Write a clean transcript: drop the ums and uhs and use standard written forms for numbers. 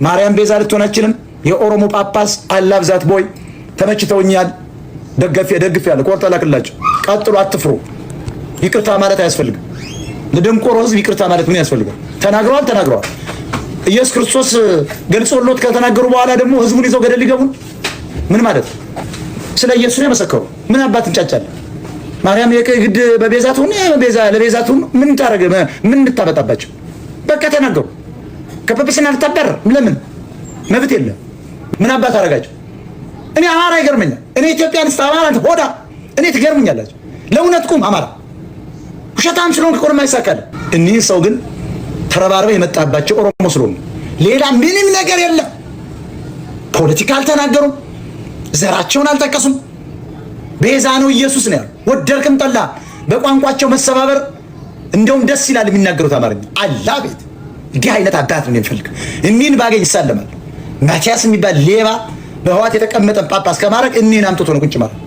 ማርያም ቤዛ ልትሆን አትችልም። የኦሮሞ ጳጳስ አላብዛት ቦይ ተመችተውኛል። ደግፍ ያለ ቆርጠ ላክላቸው። ቀጥሉ፣ አትፍሩ። ይቅርታ ማለት አያስፈልግም። ለደንቆሮ ህዝብ ይቅርታ ማለት ምን ያስፈልጋል? ተናግረዋል። ኢየሱስ ክርስቶስ ገልጾሎት ከተናገሩ በኋላ ደግሞ ህዝቡን ይዘው ገደል ሊገቡ ምን ማለት ነው? ስለ ኢየሱስ ነው የመሰከሩ። ምን አባት እንጫጫለን? ማርያም የግድ በቤዛት ሆነ ለቤዛት ሆነ ምን ታረገ? ምን እንድታመጣባቸው? በቃ ተናገሩ። ከጵጵስና ልታባረር ለምን መብት የለም? ምን አባት አረጋቸው? እኔ አማራ ይገርመኛል። እኔ ኢትዮጵያን አማራ ሆዳ እኔ ትገርሙኛላችሁ። ለእውነት ቁም አማራ። ውሸታም ስለሆንክ ቆርማ ይሳካል። እኒህ ሰው ግን ተረባርበው የመጣባቸው ኦሮሞ ስለሆነ ሌላ ምንም ነገር የለም። ፖለቲካ አልተናገሩም። ዘራቸውን አልጠቀሱም። ቤዛ ነው ኢየሱስ ነው ያሉ። ወደድክም ጠላ በቋንቋቸው መሰባበር እንደውም ደስ ይላል የሚናገሩት አማርኛ። አላ ቤት እንዲህ አይነት አባት ነው የሚፈልግ። እኒህን ባገኝ ይሳለማል። ማቲያስ የሚባል ሌባ በህዋት የተቀመጠ ጳጳስ ከማድረግ እኒህን አምጥቶ ነው ቁጭ ማለት